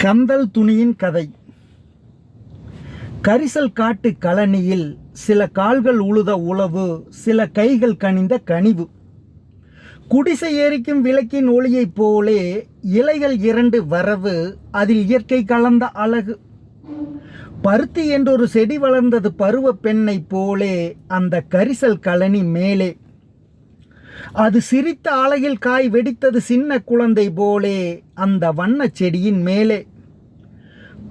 கந்தல் துணியின் கதை. கரிசல் காட்டு கழனியில் சில கால்கள் உழுத உழவு, சில கைகள் கனிந்த கனிவு. குடிசை எரிக்கும் விளக்கின் ஒளியைப் போலே இலைகள் இரண்டு வரவு, அதில் இயற்கை கலந்த அழகு. பருத்தி என்றொரு செடி வளர்ந்தது பருவ பெண்ணை போலே அந்த கரிசல் கழனி மேலே. அது சிரித்த அழகில் காய் வெடித்தது சின்ன குழந்தை போலே அந்த வண்ண செடியின் மேலே.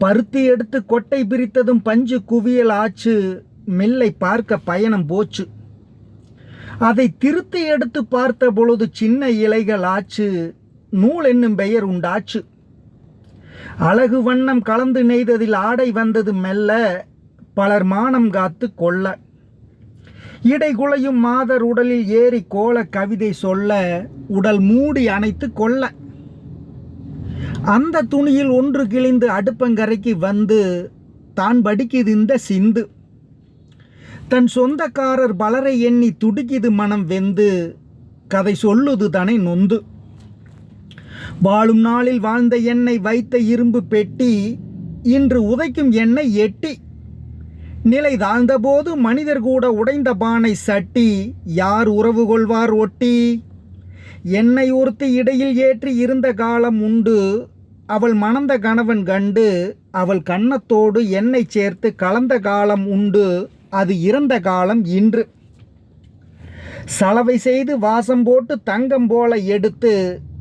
பருத்தி எடுத்து கொட்டை பிரித்ததும் பஞ்சு குவியல் ஆச்சு, மெல்லை பார்க்க பயணம் போச்சு. அதை திருத்தி எடுத்து பார்த்த பொழுது சின்ன இலைகள் ஆச்சு, நூல் என்னும் பெயர் உண்டாச்சு. அழகு வண்ணம் கலந்து நெய்ததில் ஆடை வந்தது மெல்ல, பலர் மானம் காத்து கொள்ள. இடை குலையும் மாதர் உடலில் ஏறி கோல கவிதை சொல்ல, உடல் மூடி அணைத்து கொள்ள. அந்த துணியில் ஒன்று கிழிந்து அடுப்பங்கரைக்கு வந்து தான் படிக்குது இந்த சிந்து. தன் சொந்தக்காரர் பலரை எண்ணி துடிக்குது மனம் வெந்து, கதை சொல்லுது தனை நொந்து. வாழும் நாளில் வாழ்ந்த எண்ணெய் வைத்த இரும்பு பெட்டி, இன்று உதைக்கும் எண்ணெய் எட்டி. நிலை தாழ்ந்தபோது மனிதர் கூட உடைந்த பானை சட்டி, யார் உறவு கொள்வார் ஒட்டி. எண்ணெய் ஒருத்தி இடையில் ஏற்றி இருந்த காலம் உண்டு, அவள் மணந்த கணவன் கண்டு அவள் கன்னத்தோடு எண்ணெய் சேர்த்து கலந்த காலம் உண்டு, அது இறந்த காலம் இன்று. சலவை செய்து வாசம் போட்டு தங்கம் போல எடுத்து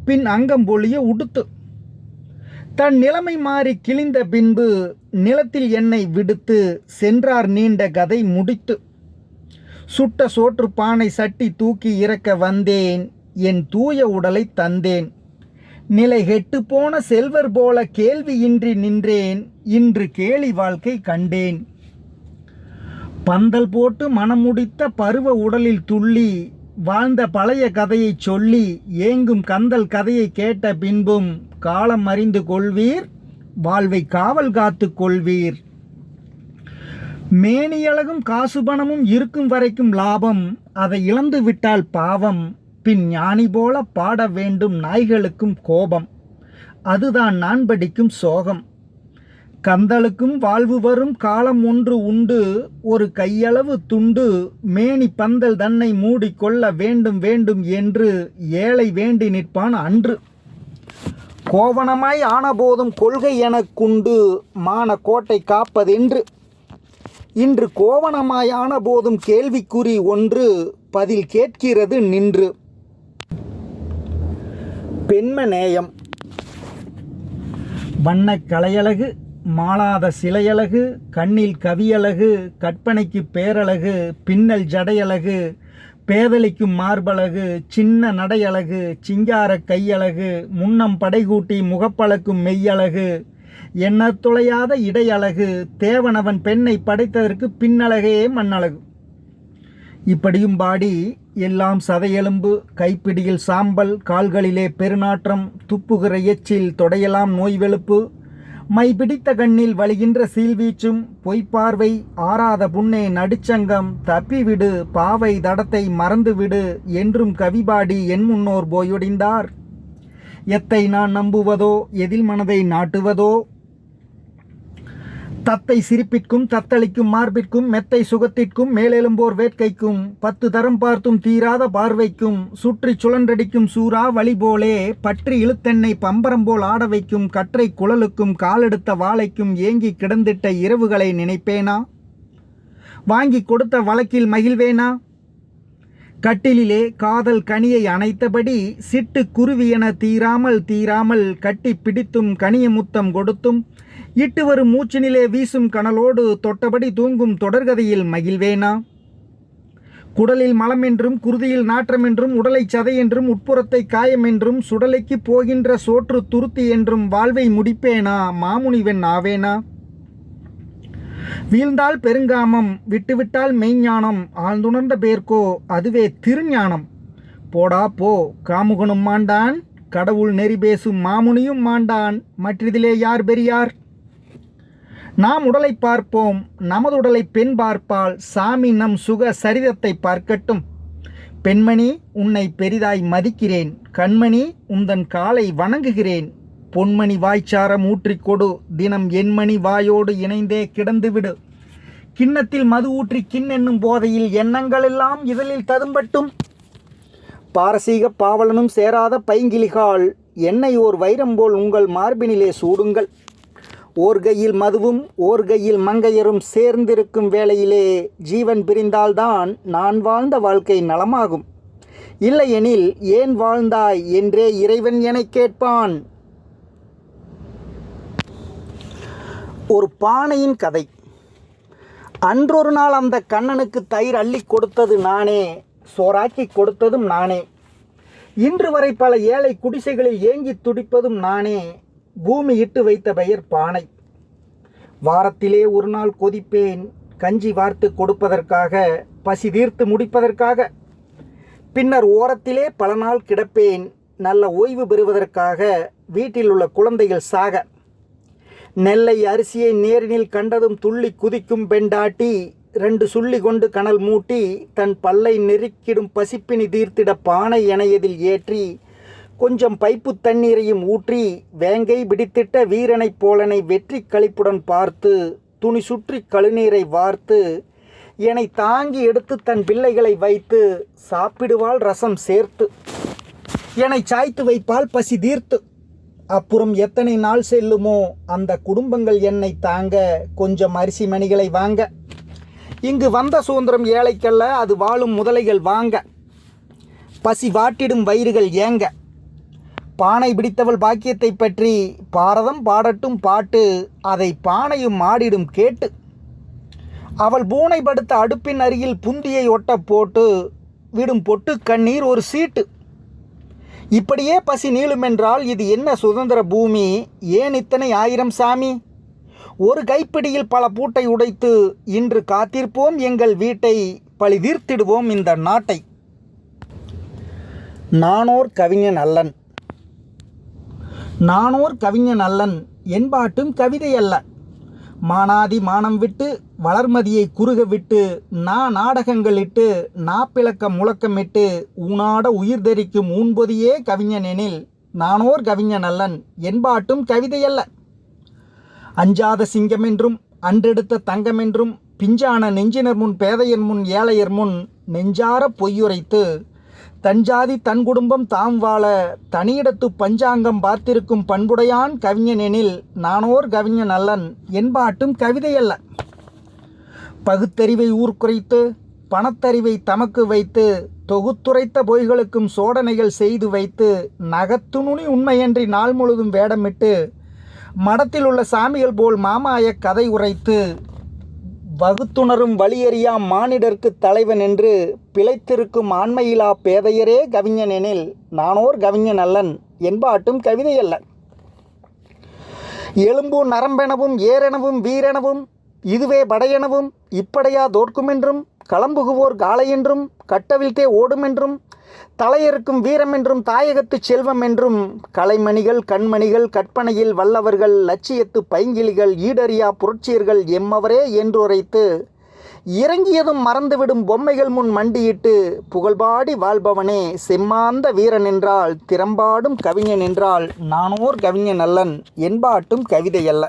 பின் அங்கம் பொழிய உடுத்து. தன் நிலைமை மாறி கிழிந்த பின்பு நிலத்தில் எண்ணெய் விடுத்து சென்றார் நீண்ட கதை முடித்து. சுட்ட சோற்று பானை சட்டி தூக்கி இறக்க வந்தேன், என் தூய உடலை தந்தேன். நிலை கெட்டு போன செல்வர் போல கேள்வியின்றி நின்றேன், இன்று கேலி வாழ்க்கை கண்டேன். பந்தல் போட்டு மனம் முடித்த பருவ உடலில் துள்ளி வாழ்ந்த பழைய கதையை சொல்லி ஏங்கும் கந்தல் கதையை கேட்ட பின்பும் காலம் அறிந்து கொள்வீர், வாழ்வை காவல் காத்து கொள்வீர். மேனியழகும் காசு பணமும் இருக்கும் வரைக்கும் லாபம், அதை இழந்து விட்டால் பாவம். பின் ஞானி போல பாட வேண்டும் நாய்களுக்கும் கோபம், அதுதான் நான் படிக்கும் சோகம். கந்தலுக்கும் வாழ்வு வரும் காலம் ஒன்று உண்டு, ஒரு கையளவு துண்டு மேனி பந்தல் தன்னை மூடிக்கொள்ள வேண்டும் வேண்டும் என்று ஏழை வேண்டி நிற்பான் அன்று. கோவணமாய் ஆனபோதும் கொள்கை எனக்குண்டு, மான கோட்டை காப்பதென்று. இன்று கோவணமாய் ஆனபோதும் கேள்விக்குறி ஒன்று, பதில் கேட்கிறது நின்று. பெண்ம நேயம். வண்ணக் கலையழகு, மாளாத சிலையழகு, கண்ணில் கவியழகு, கற்பனைக்கு பேரழகு, பின்னல் ஜடையழகு, பேதலிக்கும் மார்பழகு, சின்ன நடையழகு, சிங்கார கையழகு, முன்னம் படைகூட்டி முகப்பழக்கும் மெய்யழகு, எண்ணத் துளையாத இடையழகு, தேவனவன் பெண்ணை படைத்ததற்கு பின்னழகே மண்ணழகு. இப்படியும் பாடி எல்லாம் சதையெலும்பு, கைப்பிடியில் சாம்பல், கால்களிலே பெருநாற்றம், துப்புகிற எச்சில், தொடையெல்லாம் நோய் வெளுப்பு, மை பிடித்த கண்ணில் வழிகின்ற சீல்வீச்சும், பொய்ப்பார்வை, ஆறாத புண்ணே நடுச்சங்கம், தப்பிவிடு பாவை தடத்தை மறந்துவிடு என்றும் கவிபாடி என் முன்னோர் போயொடிந்தார். எத்தை நான் நம்புவதோ, எதில் மனதை நாட்டுவதோ. தத்தை சிரிப்பிற்கும் தத்தளிக்கும் மார்பிற்கும், மெத்தை சுகத்திற்கும் மேலெழும்போர் வேட்கைக்கும், 10 தரம் பார்த்தும் தீராத பார்வைக்கும், சுற்றி சுழன்றடிக்கும் சூறா வழி போலே பற்றி இழுத்தென்னை பம்பரம் போல் ஆட வைக்கும் கற்றை குழலுக்கும், காலெடுத்த வாழைக்கும் ஏங்கி கிடந்திட்ட இரவுகளை நினைப்பேனா? வாங்கி கொடுத்த வழக்கில் மகிழ்வேனா? கட்டிலிலே காதல் கனியை அணைத்தபடி சிட்டு குருவியென தீராமல் கட்டி பிடித்தும் கனிய முத்தம் கொடுத்தும், இட்டு வரும் மூச்சினிலே வீசும் கனலோடு தொட்டபடி தூங்கும் தொடர்கதையில் மகிழ்வேனா? குடலில் மலம் என்றும் குருதியில் நாற்றம் என்றும், உடலை சதை என்றும் உட்புறத்தை காயம் என்றும், சுடலைக்கு போகின்ற சோற்று துருத்தி என்றும் வாழ்வை முடிப்பேனா? மாமுனிவன் ஆவேனா? வீழ்ந்தால் பெருங்காமம், விட்டுவிட்டால் மெய்ஞானம், ஆழ்ந்துணர்ந்த பேர்க்கோ அதுவே திருஞானம். போடா போ, காமுகனும் மாண்டான், கடவுள் நெறி பேசும் மாமுனியும் மாண்டான், மற்றிதிலே யார் பெரியார்? நாம் உடலை பார்ப்போம், நமது உடலை பெண் பார்ப்பாள், சாமி நம் சுக சரிதத்தை பார்க்கட்டும். பெண்மணி உன்னை பெரிதாய் மதிக்கிறேன், கண்மணி உந்தன் காலை வணங்குகிறேன். பொன்மணி வாய்ச்சாரம் ஊற்றிக்கொடு, தினம் எண்மணி வாயோடு இணைந்தே கிடந்துவிடு. கிண்ணத்தில் மது ஊற்றி கிண்ணென்னும் போதையில் எண்ணங்களெல்லாம் இதழில் ததும்பட்டும். பாரசீக பாவலனும் சேராத பைங்கிளிகால், என்னை ஓர் வைரம் போல் உங்கள் மார்பினிலே சூடுங்கள். ஓர் கையில் மதுவும் ஓர் கையில் மங்கையரும் சேர்ந்திருக்கும் வேளையிலே ஜீவன் பிரிந்தால்தான் நான் வாழ்ந்த வாழ்க்கை நலமாகும். இல்லையெனில் ஏன் வாழ்ந்தாய் என்றே இறைவன் எனக் கேட்பான். ஒரு பானையின் கதை. அன்றொரு நாள் அந்த கண்ணனுக்கு தயிர் அள்ளி கொடுத்தது நானே, சோறாக்கி கொடுத்ததும் நானே. இன்று வரை பல ஏழை குடிசைகளில் ஏங்கி துடிப்பதும் நானே. பூமி இட்டு வைத்த பெயர் பானை. வாரத்திலே ஒரு நாள் கொதிப்பேன், கஞ்சி வார்த்து கொடுப்பதற்காக, பசி தீர்த்து முடிப்பதற்காக. பின்னர் ஓரத்திலே பல நாள் கிடப்பேன், நல்ல ஓய்வு பெறுவதற்காக, வீட்டில் உள்ள குழந்தைகள் சாக. நெல்லை அரிசியை நேரினில் கண்டதும் துள்ளி குதிக்கும் பெண்டாட்டி, 2 சுள்ளி கொண்டு கனல் மூட்டி, தன் பல்லை நெருக்கிடும் பசிப்பினி தீர்த்திட பானை எனையதில் ஏற்றி, கொஞ்சம் பைப்பு தண்ணீரையும் ஊற்றி, வேங்கை பிடித்திட்ட வீரனைப் போலனை வெற்றி களிப்புடன் பார்த்து, துணி சுற்றி கழுநீரை வார்த்து, என்னை தாங்கி எடுத்து தன் பிள்ளைகளை வைத்து, சாப்பிடுவாள் ரசம் சேர்த்து, என்னை சாய்த்து வைப்பால் பசி தீர்த்து. அப்புறம் எத்தனை நாள் செல்லுமோ அந்த குடும்பங்கள் என்னை தாங்க, கொஞ்சம் அரிசி மணிகளை வாங்க. இங்கு வந்த சுதந்திரம் ஏழைக்கல்ல, அது வாழும் முதலைகள் வாங்க. பசி வாட்டிடும் வயிறுகள் ஏங்க. பானை பிடித்தவள் பாக்கியத்தை பற்றி பாரதம் பாடட்டும் பாட்டு, அதை பானையும் ஆடிடும் கேட்டு. அவள் பூனை படுத்த அடுப்பின் அருகில் புந்தியை ஒட்ட போட்டு, விடும் பொட்டு கண்ணீர் ஒரு சீட்டு. இப்படியே பசி நீளுமென்றால் இது என்ன சுதந்திர பூமி? ஏன் இத்தனை ஆயிரம் சாமி? ஒரு கைப்பிடியில் பல பூட்டை உடைத்து, இன்று காத்திருப்போம் எங்கள் வீட்டை, பழி தீர்த்திடுவோம் இந்த நாட்டை. நானோர் கவிஞன் அல்லன். நானோர் கவிஞன் அல்லன் என்பாட்டும் கவிதை அல்ல. மானாதி மானம் விட்டு வளர்மதியை குறுக விட்டு, நாடகங்களிட்டு நாப்பிளக்கம் முழக்கமிட்டு, ஊனாட உயிர் தரிக்கும் ஊன்பொதியே கவிஞன் எனில் நானோர் கவிஞன் அல்லன் என்பாட்டும் கவிதையல்ல. அஞ்சாத சிங்கமென்றும் அன்றெடுத்த தங்கமென்றும், பிஞ்சான நெஞ்சினர் முன் பேதையர் முன் ஏழையர் முன் நெஞ்சார பொய்யுரைத்து, தஞ்சாதி தன் குடும்பம் தாம் வாழ தனியிடத்து பஞ்சாங்கம் பார்த்திருக்கும் பண்புடையான் கவிஞன் எனில் நானோர் கவிஞன் அல்லன் என்பாட்டும் கவிதையல்ல. பகுத்தறிவை ஊர்குறைத்து பணத்தறிவை தமக்கு வைத்து, தொகுத்துரைத்த பொய்களுக்கும் சோதனைகள் செய்து வைத்து, நகத்துணுனி உண்மையன்றி நாள் முழுதும் வேடமிட்டு, மடத்தில் உள்ள சாமிகள் போல் மாமாய கதை உரைத்து, வகுத்துணரும் வழியறியா மானிடர்க்கு தலைவன் என்று பிழைத்திருக்கும் ஆண்மையிலா பேதையரே கவிஞன் எனில் நானோர் கவிஞன் அல்லன் என்பாட்டும் கவிதையல்ல. எலும்பு நரம்பெனவும் ஏரெனவும் வீரெனவும், இதுவே படையெனவும், இப்படையா தோற்குமென்றும், களம்புகுவோர் காளையென்றும், கட்டவிழ்த்தே ஓடுமென்றும், தலையறுக்கும் வீரமென்றும், தாயகத்து செல்வம் என்றும், கலைமணிகள் கண்மணிகள் கற்பனையில் வல்லவர்கள், லட்சியத்து பைங்கிளிகள், ஈடறியா புரட்சியர்கள் எம்மவரே என்று உரைத்து, இறங்கியதும் மறந்துவிடும் பொம்மைகள் முன் மண்டியிட்டு, புகழ்பாடி வாழ்பவனே செம்மாந்த வீரன் என்றால், திறம்பாடும் கவிஞன் என்றால் நானோர் கவிஞன் அல்லன் என்பாட்டும் கவிதையல்ல.